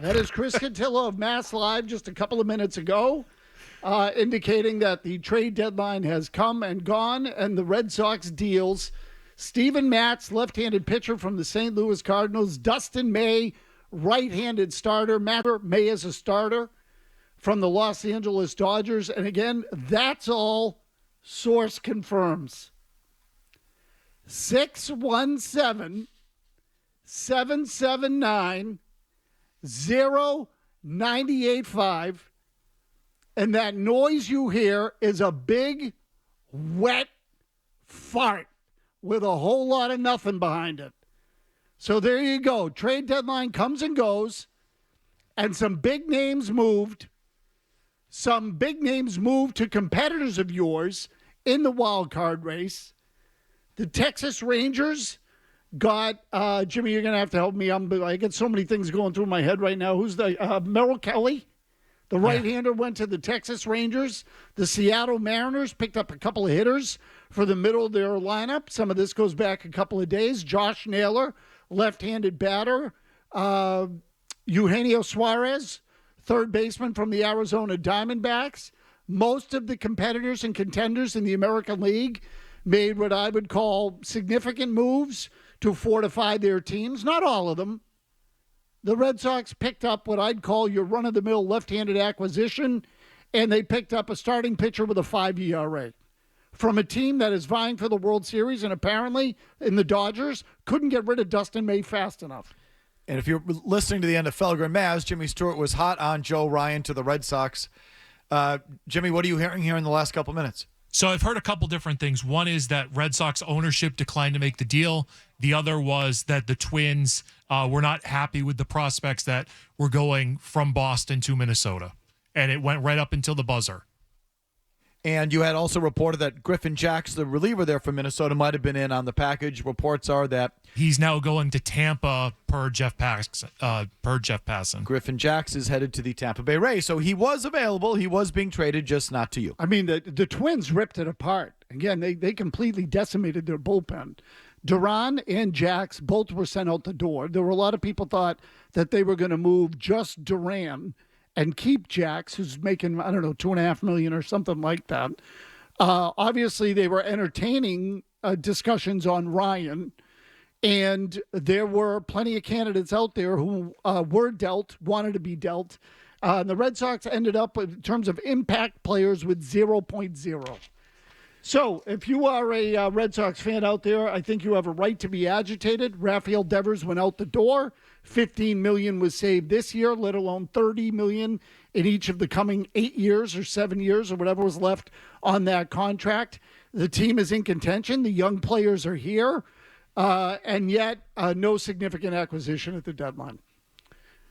That is Chris Cantillo of Mass Live just a couple of minutes ago, indicating that the trade deadline has come and gone, and the Red Sox deals Steven Matz, left-handed pitcher from the St. Louis Cardinals, Dustin May, right-handed starter. Matt May is a starter from the Los Angeles Dodgers. And again, that's all source confirms. 617-779-0985. And that noise you hear is a big, wet fart with a whole lot of nothing behind it. So there you go. Trade deadline comes and goes, and some big names moved. Some big names moved to competitors of yours in the wild card race. The Texas Rangers got, Jimmy, you're going to have to help me. I get so many things going through my head right now. Who's the, Merrill Kelly? The right-hander went to the Texas Rangers. The Seattle Mariners picked up a couple of hitters for the middle of their lineup. Some of this goes back a couple of days. Josh Naylor, left-handed batter. Eugenio Suarez, third baseman from the Arizona Diamondbacks. Most of the competitors and contenders in the American League made what I would call significant moves to fortify their teams. Not all of them. The Red Sox picked up what I'd call your run-of-the-mill left-handed acquisition, and they picked up a starting pitcher with a 5 ERA from a team that is vying for the World Series and apparently, in the Dodgers, couldn't get rid of Dustin May fast enough. And if you're listening to the end of Felger and Mazz, Jimmy Stewart was hot on Joe Ryan to the Red Sox. Jimmy, what are you hearing here in the last couple minutes? So I've heard a couple different things. One is that Red Sox ownership declined to make the deal. The other was that the Twins were not happy with the prospects that were going from Boston to Minnesota. And it went right up until the buzzer. And you had also reported that Griffin Jacks, the reliever there from Minnesota, might have been in on the package. Reports are that he's now going to Tampa per Jeff Passan. Griffin Jacks is headed to the Tampa Bay Rays. So he was available. He was being traded, just not to you. I mean, the Twins ripped it apart. Again, they completely decimated their bullpen. Duran and Jacks both were sent out the door. There were a lot of people thought that they were going to move just Duran and keep Jacks, who's making, I don't know, $2.5 million or something like that. Obviously, they were entertaining discussions on Ryan, and there were plenty of candidates out there who were dealt, wanted to be dealt. The Red Sox ended up, in terms of impact players, with 0.0. So if you are a Red Sox fan out there, I think you have a right to be agitated. Rafael Devers went out the door. $15 million was saved this year, let alone $30 million in each of the coming 8 years or 7 years or whatever was left on that contract. The team is in contention. The young players are here, and yet no significant acquisition at the deadline.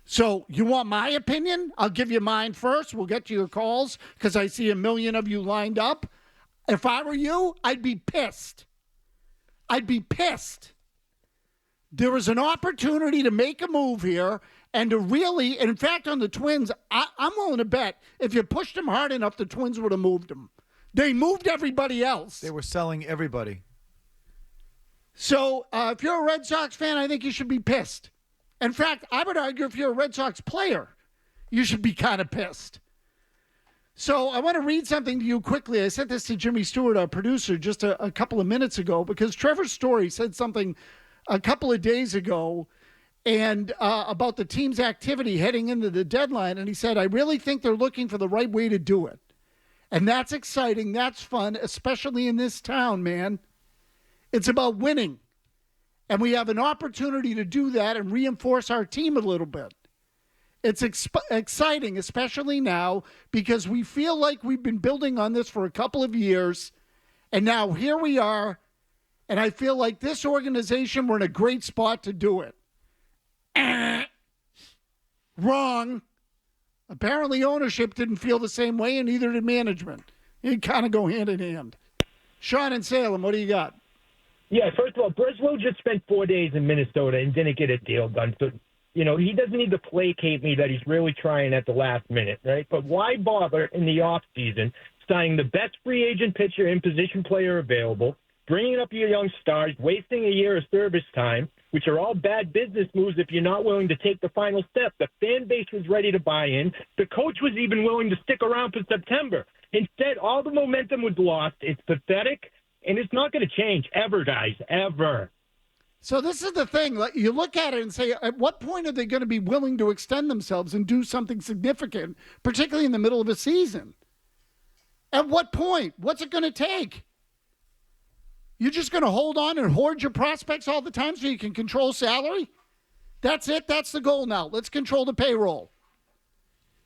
So you want my opinion? I'll give you mine first. We'll get to your calls because I see 1 million of you lined up. If I were you, I'd be pissed. I'd be pissed. There was an opportunity to make a move here and to really, and in fact, on the Twins, I'm willing to bet if you pushed them hard enough, the Twins would have moved them. They moved everybody else. They were selling everybody. So if you're a Red Sox fan, I think you should be pissed. In fact, I would argue if you're a Red Sox player, you should be kind of pissed. So I want to read something to you quickly. I sent this to Jimmy Stewart, our producer, just a couple of minutes ago, because Trevor Story said something a couple of days ago and about the team's activity heading into the deadline. And he said, I really think they're looking for the right way to do it. And that's exciting. That's fun, especially in this town, man. It's about winning. And we have an opportunity to do that and reinforce our team a little bit. It's exciting, especially now, because we feel like we've been building on this for a couple of years, and now here we are, and I feel like this organization, we're in a great spot to do it. Wrong. Apparently ownership didn't feel the same way, and neither did management. It kind of go hand in hand. Sean in Salem, what do you got? Yeah, first of all, Brislow just spent 4 days in Minnesota and didn't get a deal done, so he doesn't need to placate me that he's really trying at the last minute, right? But why bother in the offseason signing the best free agent pitcher and position player available, bringing up your young stars, wasting a year of service time, which are all bad business moves if you're not willing to take the final step. The fan base was ready to buy in. The coach was even willing to stick around for September. Instead, all the momentum was lost. It's pathetic, and it's not going to change ever, guys, ever. So this is the thing. Like, you look at it and say, at what point are they going to be willing to extend themselves and do something significant, particularly in the middle of a season? At what point? What's it going to take? You're just going to hold on and hoard your prospects all the time so you can control salary? That's it. That's the goal now. Let's control the payroll.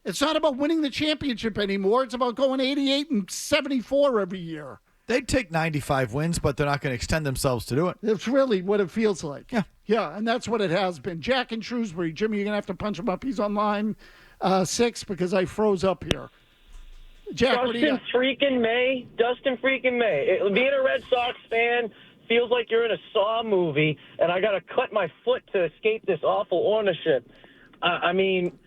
It's not about winning the championship anymore. It's about going 88 and 74 every year. They'd take 95 wins, but they're not going to extend themselves to do it. That's really what it feels like. Yeah. Yeah, and that's what it has been. Jack in Shrewsbury. Jimmy, you're going to have to punch him up. He's on line 6 because I froze up here. Jack, what do you got? Dustin freaking May. Being a Red Sox fan feels like you're in a Saw movie, and I got to cut my foot to escape this awful ownership. I mean,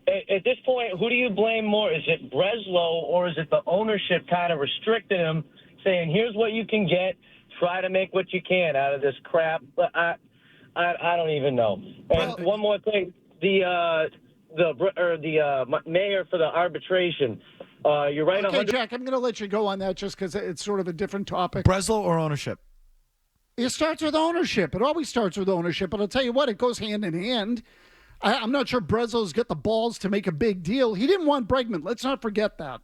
at this point, who do you blame more? Is it Breslow, or is it the ownership kind of restricting him, saying, here's what you can get, try to make what you can out of this crap? I don't even know. And one more thing, the mayor for the arbitration. You're right. Okay, Jack, I'm going to let you go on that just because it's sort of a different topic. Breslow or ownership? It starts with ownership. It always starts with ownership. But I'll tell you what, it goes hand in hand. I'm not sure Breslow's got the balls to make a big deal. He didn't want Bregman. Let's not forget that.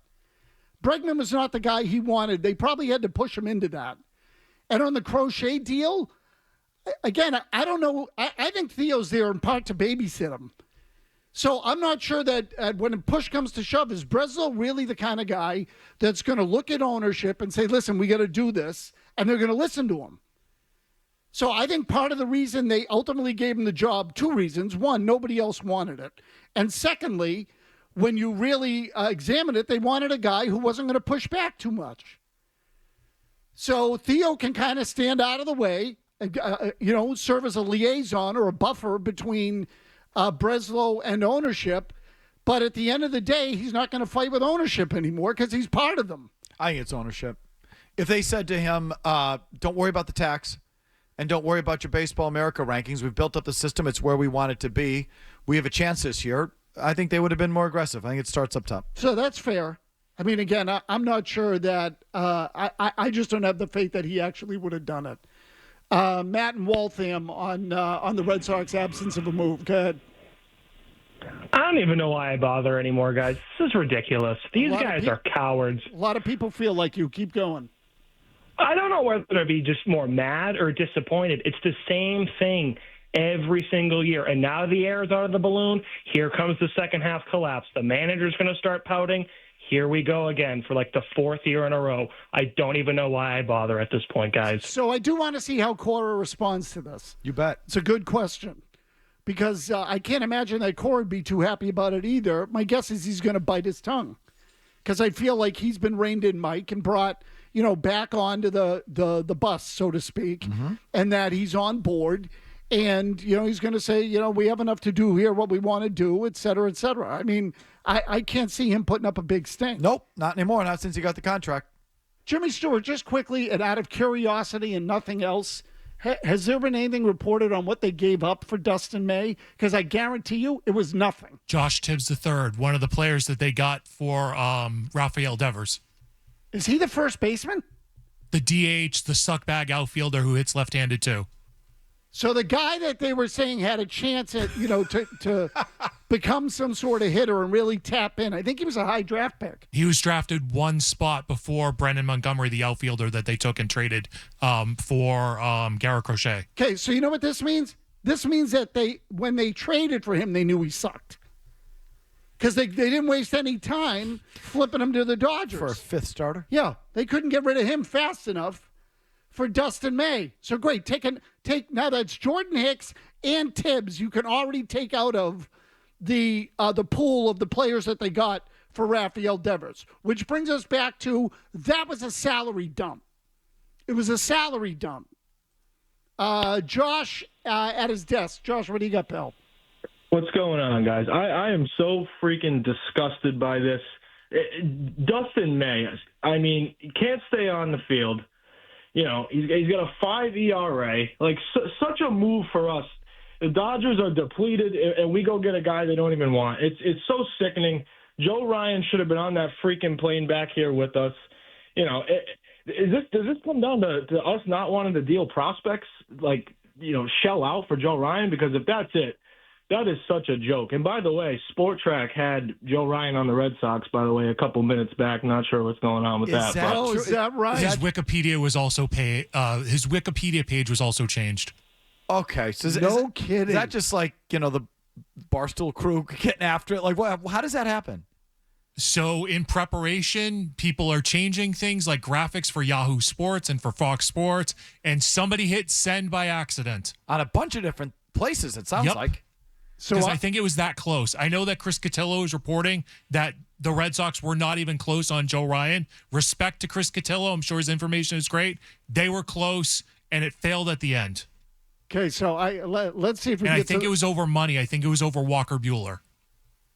Bregman was not the guy he wanted. They probably had to push him into that. And on the Crochet deal, again, I don't know. I think Theo's there in part to babysit him. So I'm not sure that when push comes to shove, is Breslow really the kind of guy that's going to look at ownership and say, listen, we got to do this, and they're going to listen to him. So I think part of the reason they ultimately gave him the job, 2 reasons. One, nobody else wanted it. And secondly, when you really examine it, they wanted a guy who wasn't going to push back too much. So Theo can kind of stand out of the way, serve as a liaison or a buffer between Breslow and ownership. But at the end of the day, he's not going to fight with ownership anymore because he's part of them. I think it's ownership. If they said to him, don't worry about the tax and don't worry about your Baseball America rankings. We've built up the system. It's where we want it to be. We have a chance this year. I think they would have been more aggressive. I think it starts up top. So that's fair. I mean, again, I'm not sure that I just don't have the faith that he actually would have done it. Matt and Waltham on the Red Sox absence of a move. Go ahead. I don't even know why I bother anymore, guys. This is ridiculous. These guys are cowards. A lot of people feel like you. Keep going. I don't know whether to be just more mad or disappointed. It's the same thing every single year. And now the air is out of the balloon. Here comes the second half collapse. The manager's going to start pouting. Here we go again for like the 4th year in a row. I don't even know why I bother at this point, guys. So I do want to see how Cora responds to this. You bet. It's a good question because I can't imagine that Cora would be too happy about it either. My guess is he's going to bite his tongue because I feel like he's been reined in, Mike, and brought back onto the bus, so to speak, and that he's on board. And, he's going to say, we have enough to do here, what we want to do, et cetera, et cetera. I mean, I can't see him putting up a big stink. Nope, not anymore. Not since he got the contract. Jimmy Stewart, just quickly, and out of curiosity and nothing else, has there been anything reported on what they gave up for Dustin May? Because I guarantee you it was nothing. Josh Tibbs III, one of the players that they got for Rafael Devers. Is he the first baseman? The DH, the suckbag outfielder who hits left-handed too. So the guy that they were saying had a chance at, to become some sort of hitter and really tap in. I think he was a high draft pick. He was drafted 1 spot before Brendan Montgomery, the outfielder that they took and traded for Garrett Crochet. Okay, so you know what this means? This means that when they traded for him, they knew he sucked. Because they didn't waste any time flipping him to the Dodgers. For a 5th starter? Yeah, they couldn't get rid of him fast enough for Dustin May. So great, take now that's Jordan Hicks and Tibbs. You can already take out of the pool of the players that they got for Rafael Devers, which brings us back to that was a salary dump. It was a salary dump. Josh at his desk. Josh, what do you got, pal? What's going on, guys? I am so freaking disgusted by this. Dustin May, I mean, can't stay on the field. You know, he's got a 5 ERA. Like, such a move for us. The Dodgers are depleted, and we go get a guy they don't even want. It's so sickening. Joe Ryan should have been on that freaking plane back here with us. You know, does this come down to us not wanting to deal prospects, like, you know, shell out for Joe Ryan? Because if that's it, that is such a joke. And by the way, Sport Track had Joe Ryan on the Red Sox, by the way, a couple minutes back. Not sure what's going on with that. Oh, is that right? His Wikipedia was also his Wikipedia page was also changed. Okay, so no kidding. Is that just like, you know, the Barstool crew getting after it? Like, how does that happen? So in preparation, people are changing things like graphics for Yahoo Sports and for Fox Sports, and somebody hit send by accident. On a bunch of different places, it sounds like. So I think it was that close. I know that Chris Cotillo is reporting that the Red Sox were not even close on Joe Ryan. Respect to Chris Cotillo. I'm sure his information is great. They were close, and it failed at the end. Okay, so let's see if we and can I think it was over money. I think it was over Walker Buehler.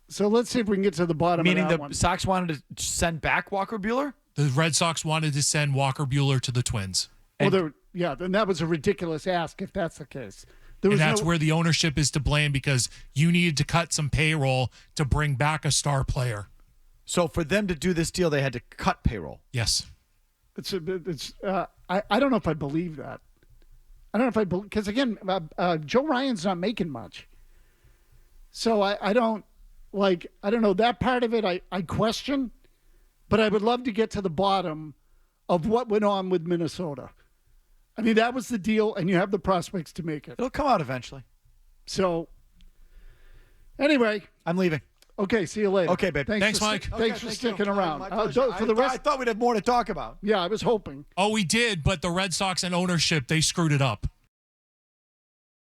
So let's see if we can get to the bottom Meaning of that the one. Sox wanted to send back Walker Buehler? The Red Sox wanted to send Walker Buehler to the Twins. Well, then that was a ridiculous ask if that's the case. And that's where the ownership is to blame because you needed to cut some payroll to bring back a star player. So for them to do this deal, they had to cut payroll. Yes. I don't know if I believe that. I don't know if I believe, because again, Joe Ryan's not making much. So I don't know, that part of it I question, but I would love to get to the bottom of what went on with Minnesota. I mean, that was the deal, and you have the prospects to make it. It'll come out eventually. So, anyway. I'm leaving. Okay, see you later. Okay, babe. Thanks, Mike. Thanks for sticking around. For the rest, I thought we'd have more to talk about. Yeah, I was hoping. Oh, we did, but the Red Sox and ownership, they screwed it up.